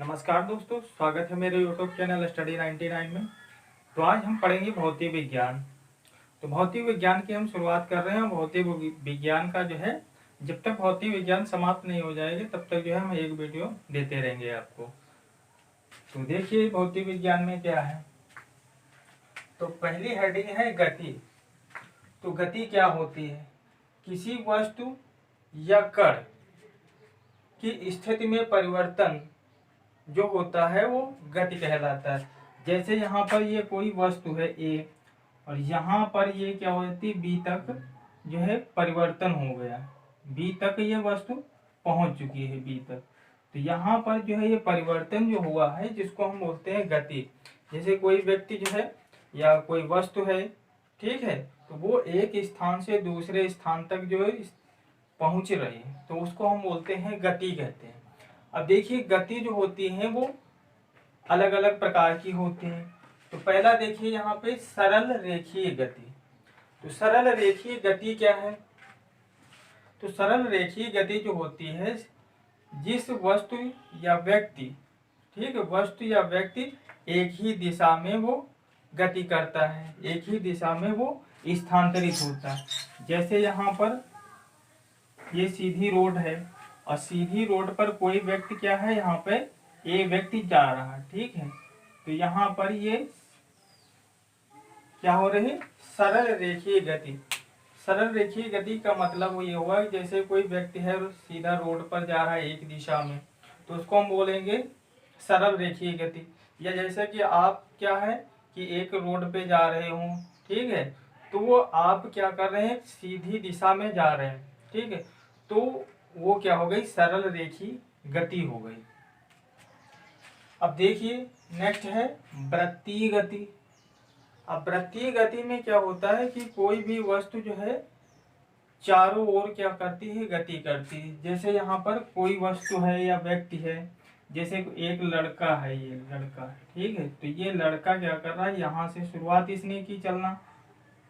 नमस्कार दोस्तों, स्वागत है मेरे यूट्यूब चैनल स्टडी 99 में। तो आज हम पढ़ेंगे भौतिक विज्ञान। तो भौतिक विज्ञान की हम शुरुआत कर रहे हैं। भौतिक विज्ञान का जो है, जब तक भौतिक विज्ञान समाप्त नहीं हो जाएगी तब तक जो है हम एक वीडियो देते रहेंगे आपको। तो देखिए भौतिक विज्ञान में क्या है। तो पहली हेडिंग है गति। तो गति क्या होती है? किसी वस्तु या कण की स्थिति में परिवर्तन जो होता है वो गति कहलाता है। जैसे यहाँ पर ये कोई वस्तु है ए, और यहाँ पर ये क्या होती है, बी तक जो है परिवर्तन हो गया। बी तक ये वस्तु पहुंच चुकी है, बी तक। तो यहाँ पर जो है ये परिवर्तन जो हुआ है जिसको हम बोलते हैं गति। जैसे कोई व्यक्ति जो है या कोई वस्तु है, ठीक है, तो वो एक स्थान से दूसरे स्थान तक जो है पहुंच रही है, तो उसको हम बोलते हैं गति कहते हैं। अब देखिए गति जो होती है वो अलग अलग प्रकार की होती है। तो पहला देखिए यहाँ पे सरल रेखीय गति। तो सरल रेखीय गति क्या है? तो सरल रेखीय गति जो होती है, जिस वस्तु या व्यक्ति, ठीक है, वस्तु या व्यक्ति एक ही दिशा में वो गति करता है, एक ही दिशा में वो स्थानांतरित होता है। जैसे यहाँ पर ये सीधी रोड है और सीधी रोड पर कोई व्यक्ति क्या है, यहाँ पे एक व्यक्ति जा रहा है, ठीक है। तो यहाँ पर ये क्या हो रही है, सरल रेखीय गति। सरल रेखीय गति का मतलब ये हुआ कि जैसे कोई व्यक्ति है सीधा रोड पर जा रहा है एक दिशा में, तो उसको हम बोलेंगे सरल रेखीय गति। या जैसे कि आप क्या है कि एक रोड पे जा रहे हो, ठीक है, तो वो आप क्या कर रहे हैं, सीधी दिशा में जा रहे हैं, ठीक है, तो वो क्या हो गई, सरल रेखीय गति हो गई। अब देखिए नेक्स्ट है वृत्तीय गति। अब वृत्तीय गति में क्या होता है कि कोई भी वस्तु जो है चारों ओर क्या करती है, गति करती है। जैसे यहाँ पर कोई वस्तु है या व्यक्ति है, जैसे एक लड़का है, ये लड़का है, ठीक है, तो ये लड़का क्या कर रहा है, यहाँ से शुरुआत इसने की चलना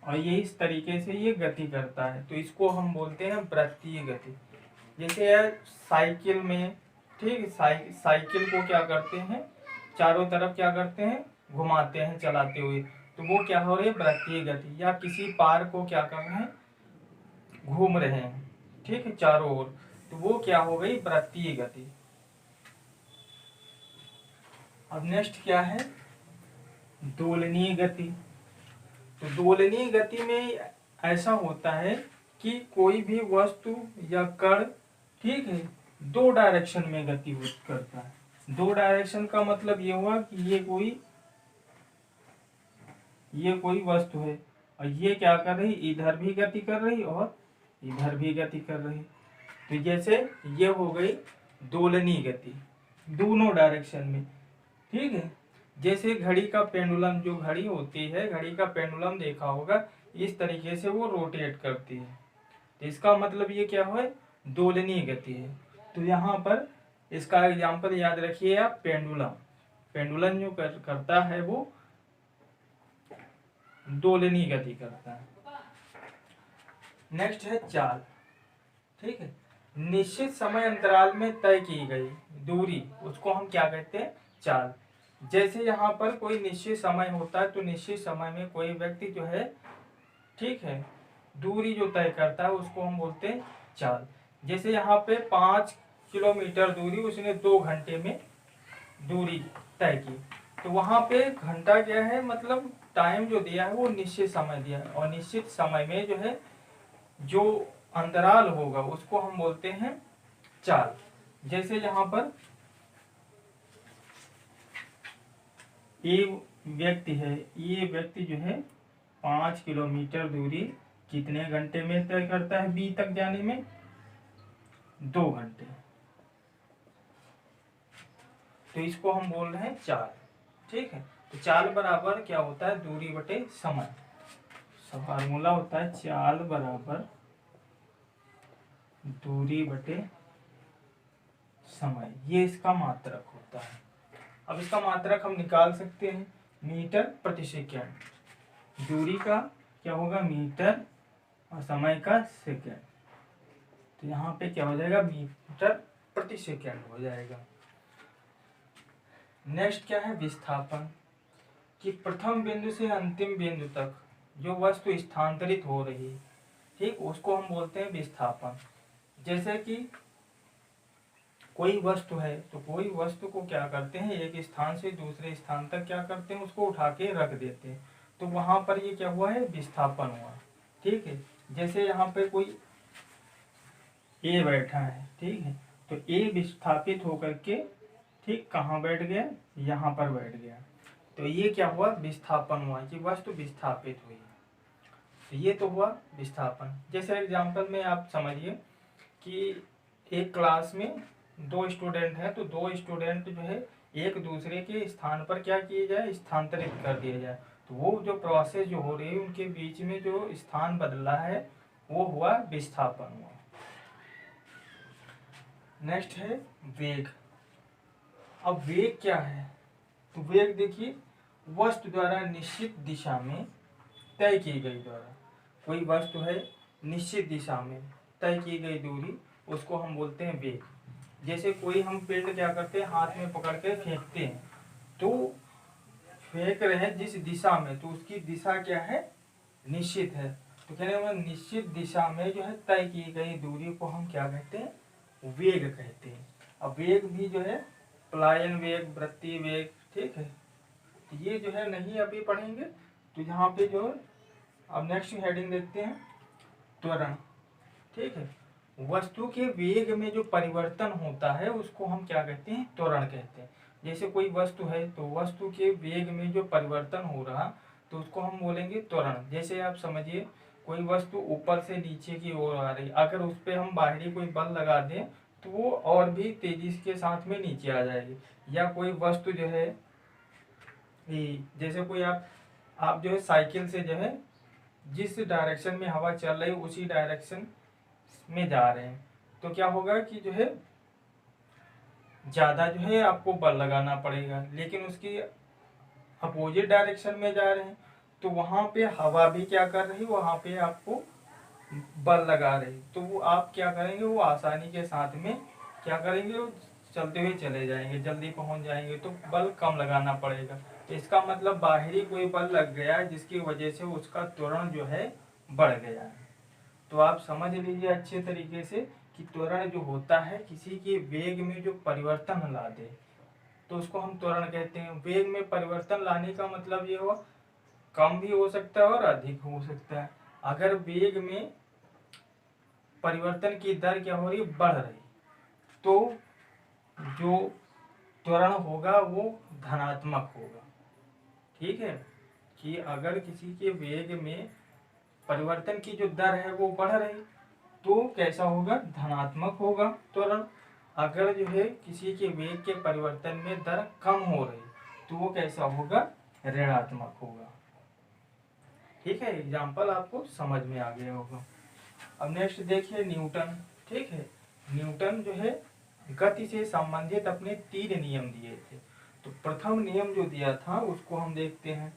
और ये इस तरीके से ये गति करता है, तो इसको हम बोलते हैं वृत्तीय गति। जैसे साइकिल में, ठीक, साइकिल को क्या करते हैं, चारों तरफ क्या करते हैं, घुमाते हैं चलाते हुए, तो वो क्या हो रही है, वृत्तीय गति। या किसी पार को क्या कर रहे हैं, घूम रहे हैं, ठीक है, चारों ओर, तो वो क्या हो गई, वृत्तीय गति। अब नेक्स्ट क्या है, दोलनीय गति। तो दोलनीय गति में ऐसा होता है कि कोई भी वस्तु या कण, ठीक है, दो डायरेक्शन में गति करता है। दो डायरेक्शन का मतलब ये हुआ कि ये कोई वस्तु है और ये क्या कर रही, इधर भी गति कर रही और इधर भी गति कर रही। तो जैसे ये हो गई दोलनीय गति, दोनों डायरेक्शन में, ठीक है। जैसे घड़ी का पेंडुलम, जो घड़ी होती है, घड़ी का पेंडुलम देखा होगा, इस तरीके से वो रोटेट करती है, तो इसका मतलब ये क्या है, दोलनीय गति है। तो यहाँ पर इसका एग्जाम्पल याद रखिए आप, पेंडुलम। पेंडुलम जो करता है वो दोलनीय गति करता है। नेक्स्ट है चाल, ठीक है, निश्चित समय अंतराल में तय की गई दूरी, उसको हम क्या कहते हैं, चाल। जैसे यहाँ पर कोई निश्चित समय होता है, तो निश्चित समय में कोई व्यक्ति जो है, ठीक है, दूरी जो तय करता है उसको हम बोलते हैं चाल। जैसे यहाँ पे 5 किलोमीटर दूरी उसने 2 घंटे में दूरी तय की, तो वहां पे घंटा क्या है, मतलब टाइम जो दिया है वो निश्चित समय दिया है, और निश्चित समय में जो है जो अंतराल होगा उसको हम बोलते हैं चाल। जैसे यहाँ पर ये व्यक्ति है, ये व्यक्ति जो है 5 किलोमीटर दूरी कितने घंटे में तय करता है, बी तक जाने में 2 घंटे, तो इसको हम बोल रहे हैं चाल, ठीक है। तो चाल बराबर क्या होता है, दूरी बटे समय। फार्मूला होता है चाल बराबर दूरी बटे समय, ये इसका मात्रक होता है। अब इसका मात्रक हम निकाल सकते हैं, मीटर प्रति सेकेंड। दूरी का क्या होगा, मीटर, और समय का सेकेंड, तो यहाँ पे क्या हो जाएगा, मीटर प्रति सेकेंड हो जाएगा। नेक्स्ट क्या है विस्थापन, कि प्रथम बिंदु से अंतिम बिंदु तक जो वस्तु स्थानांतरित हो रही है, ठीक, उसको हम बोलते हैं विस्थापन। जैसे कि कोई वस्तु है तो कोई वस्तु को क्या करते हैं, एक स्थान से दूसरे स्थान तक क्या करते हैं, उसको उठा के रख देते हैं, तो वहां पर ये क्या हुआ है, विस्थापन हुआ। ठीक है, जैसे यहाँ पे कोई ए बैठा है, ठीक है, तो ए विस्थापित होकर के ठीक कहाँ बैठ गया, यहाँ पर बैठ गया, तो ये क्या हुआ, विस्थापन हुआ कि वस्तु विस्थापित हुई। तो ये तो हुआ विस्थापन। जैसे एग्जांपल में आप समझिए कि एक क्लास में दो स्टूडेंट हैं, तो दो स्टूडेंट जो है एक दूसरे के स्थान पर क्या किए जाए, स्थानांतरित कर दिया जाए, तो वो जो प्रोसेस जो हो रही है उनके बीच में जो स्थान बदला है वो हुआ विस्थापन हुआ। नेक्स्ट है वेग। अब वेग क्या है, तो वेग देखिए वस्तु द्वारा निश्चित दिशा में तय की गई द्वारा, कोई वस्तु है निश्चित दिशा में तय की गई दूरी, उसको हम बोलते हैं वेग। जैसे कोई हम पिंड क्या करते हैं, हाथ में पकड़ के फेंकते हैं, तो फेंक रहे हैं जिस दिशा में, तो उसकी दिशा क्या है, निश्चित है, तो कहने का निश्चित दिशा में जो है तय की गई दूरी को हम क्या कहते हैं, वेग कहते हैं। अब वेग भी जो है पलायन वेग, वृत्ति वेग, ठीक है, तो ये जो है नहीं अभी पढ़ेंगे, तो यहाँ पे जो है अब नेक्स्ट हेडिंग देखते हैं, त्वरण। ठीक है, वस्तु के वेग में जो परिवर्तन होता है उसको हम क्या कहते हैं, त्वरण कहते हैं। जैसे कोई वस्तु है तो वस्तु के वेग में जो परिवर्तन हो रहा तो उसको हम बोलेंगे त्वरण। जैसे आप समझिए कोई वस्तु ऊपर से नीचे की ओर आ रही, अगर उस पर हम बाहरी कोई बल लगा दें तो वो और भी तेजी के साथ में नीचे आ जाएगी। या कोई वस्तु जो है, जैसे कोई आप जो है साइकिल से जो है जिस डायरेक्शन में हवा चल रही है उसी डायरेक्शन में जा रहे हैं, तो क्या होगा कि जो है ज्यादा जो है आपको बल लगाना पड़ेगा, लेकिन उसकी अपोजिट डायरेक्शन में जा रहे हैं तो वहां पे हवा भी क्या कर रही है, वहां पे आपको बल लगा रही, तो वो आप क्या करेंगे, वो आसानी के साथ में क्या करेंगे, वो चलते हुए चले जाएंगे, जल्दी पहुंच जाएंगे, तो बल कम लगाना पड़ेगा। तो इसका मतलब बाहरी कोई बल लग गया जिसकी वजह से उसका त्वरण जो है बढ़ गया है। तो आप समझ लीजिए अच्छे तरीके से कि त्वरण जो होता है किसी के वेग में जो परिवर्तन ला दे तो उसको हम त्वरण कहते हैं। वेग में परिवर्तन लाने का मतलब ये हो, कम भी हो सकता है और अधिक हो सकता है। अगर वेग में परिवर्तन की दर क्या हो रही है, बढ़ रही, तो जो त्वरण होगा वो धनात्मक होगा। ठीक है, कि अगर किसी के वेग में परिवर्तन की जो दर है वो बढ़ रही तो कैसा होगा, धनात्मक होगा त्वरण। अगर जो है किसी के वेग के परिवर्तन में दर कम हो रही तो वो कैसा होगा, ऋणात्मक होगा। ठीक है, एग्जाम्पल आपको समझ में आ गया होगा। अब नेक्स्ट देखिए न्यूटन। ठीक है, न्यूटन जो है गति से संबंधित अपने 3 नियम दिए थे। तो प्रथम नियम जो दिया था उसको हम देखते हैं।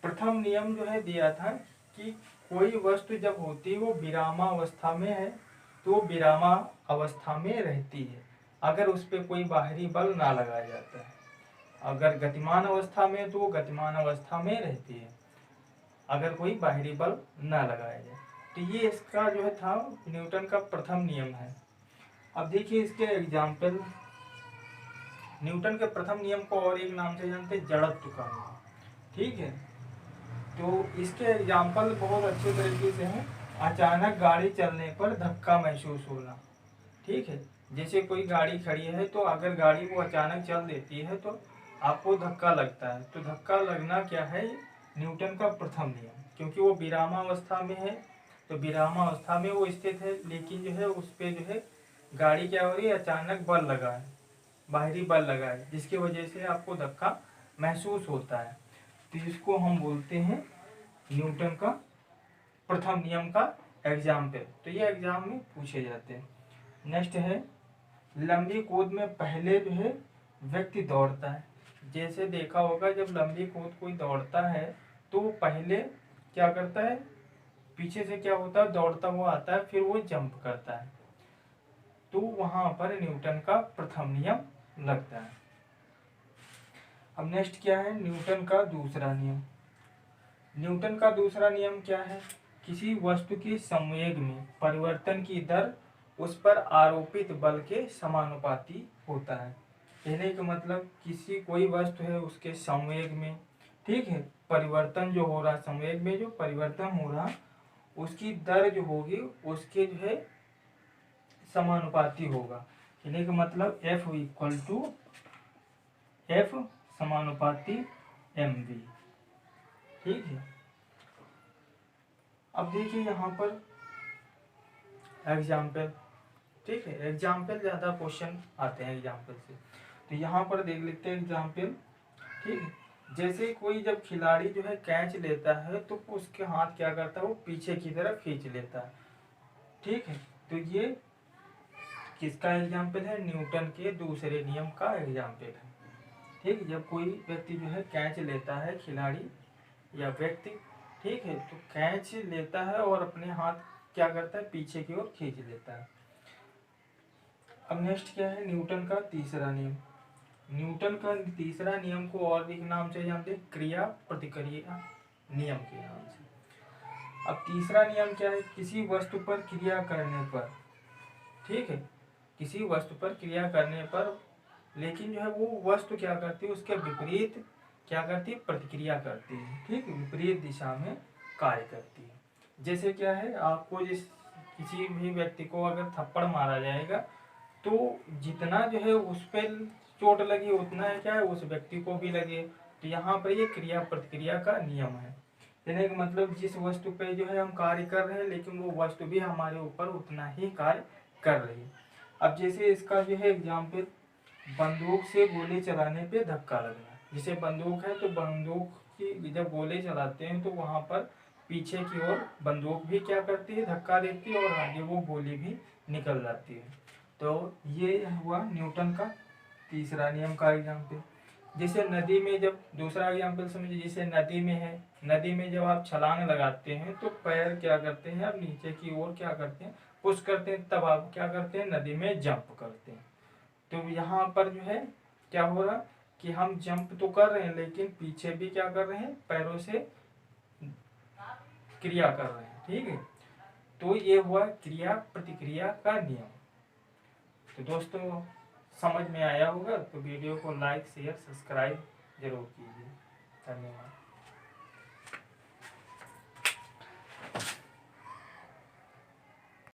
प्रथम नियम जो है दिया था कि कोई वस्तु जब होती है वो विरामावस्था में है तो वो विरामावस्था में रहती है अगर उस पर कोई बाहरी बल ना लगाया जाता है। अगर गतिमान अवस्था में तो वो गतिमान अवस्था में रहती है अगर कोई बाहरी बल ना लगाया जाए। तो ये इसका जो है था न्यूटन का प्रथम नियम है। अब देखिए इसके एग्जाम्पल, न्यूटन के प्रथम नियम को और एक नाम से जानते हैं, जड़त्व का नियम। ठीक है, तो इसके एग्जाम्पल बहुत अच्छे तरीके से हैं। अचानक गाड़ी चलने पर धक्का महसूस होना। ठीक है, जैसे कोई गाड़ी खड़ी है तो अगर गाड़ी वो अचानक चल देती है तो आपको धक्का लगता है, तो धक्का लगना क्या है, न्यूटन का प्रथम नियम। क्योंकि वो विरामावस्था में है तो विरामावस्था में वो स्थित है, लेकिन जो है उस पर जो है गाड़ी क्या हो रही है, अचानक बल लगा है, बाहरी बल लगा है, जिसकी वजह से आपको धक्का महसूस होता है। तो इसको हम बोलते हैं न्यूटन का प्रथम नियम का एग्जाम्पल। तो ये एग्जाम में पूछे जाते हैं। नेक्स्ट है लंबी कूद में पहले जो है व्यक्ति दौड़ता है। जैसे देखा होगा जब लंबी कूद कोई दौड़ता है तो वो पहले क्या करता है, पीछे से क्या होता है, दौड़ता हुआ आता है, फिर वो जंप करता है, तो वहां पर न्यूटन का प्रथम नियम लगता है। अब नेक्स्ट क्या है, न्यूटन का दूसरा नियम। न्यूटन का दूसरा नियम क्या है, किसी वस्तु के संवेग में परिवर्तन की दर उस पर आरोपित बल के समानुपाती होता है। कहने का मतलब किसी कोई वस्तु है उसके संवेग में, ठीक है, परिवर्तन जो हो रहा, संवेग में जो परिवर्तन हो रहा उसकी दर जो होगी उसके जो है समानुपाती होगा। कहने का मतलब F इक्वल टू F समानुपाती mv, ठीक है। अब देखिए यहाँ पर एग्जाम्पल, ठीक है, एग्जाम्पल ज़्यादा क्वेश्चन आते हैं एग्जाम्पल से, तो यहाँ पर देख लेते हैं एग्जाम्पल, ठीक है। जैसे कोई जब खिलाड़ी जो है कैच लेता है तो उसके हाथ क्या करता है, वो पीछे की तरफ खींच लेता है, ठीक है। तो ये किसका एग्जाम्पल है, न्यूटन के दूसरे नियम का एग्जाम्पल है, ठीक। जब कोई व्यक्ति जो है कैच लेता है, खिलाड़ी या व्यक्ति, ठीक है, तो कैच लेता है और अपने हाथ क्या करता है, पीछे की ओर खींच लेता है। अब नेक्स्ट क्या है, न्यूटन का तीसरा नियम। न्यूटन का तीसरा नियम को और भी नाम से जानते हैं, क्रिया प्रतिक्रिया नियम के नाम से। अब तीसरा नियम क्या है, किसी वस्तु पर क्रिया करने पर, ठीक है, किसी वस्तु पर क्रिया करने पर, लेकिन जो है वो वस्तु क्या करती है, उसके विपरीत क्या करती है, प्रतिक्रिया करती है, ठीक है, विपरीत दिशा में कार्य करती है। जैसे क्या है, आपको जिस किसी भी व्यक्ति को अगर थप्पड़ मारा जाएगा तो जितना जो है उस पर चोट लगी उतना है क्या है उस व्यक्ति को भी लगे। तो यहाँ पर ये क्रिया प्रतिक्रिया का नियम है। यानी कि मतलब जिस वस्तु पे जो है हम कार्य कर रहे हैं लेकिन वो वस्तु भी हमारे ऊपर उतना ही कार्य कर रही है। अब जैसे इसका जो है एग्जाम्पल, बंदूक से गोली चलाने पे धक्का लगना। जैसे बंदूक है तो बंदूक की जब गोली चलाते हैं तो वहाँ पर पीछे की ओर बंदूक भी क्या करती है, धक्का देती है और आगे वो गोली भी निकल जाती है। तो ये हुआ न्यूटन का तीसरा नियम का एग्जाम्पल। जैसे नदी में, जब दूसरा एग्जाम्पल समझिए, जैसे नदी में है, नदी में जब आप छलांग लगाते हैं तो पैर क्या करते हैं, आप नीचे की ओर क्या करते हैं, पुश करते हैं, तब आप क्या करते हैं, नदी में जंप करते हैं। तो यहाँ पर जो है क्या हो रहा कि हम जंप तो कर रहे हैं लेकिन पीछे भी क्या कर रहे हैं, पैरों से क्रिया कर रहे हैं, ठीक है। तो ये हुआ क्रिया प्रतिक्रिया का नियम। तो दोस्तों समझ में आया होगा, तो वीडियो को लाइक शेयर सब्सक्राइब जरूर कीजिए। धन्यवाद।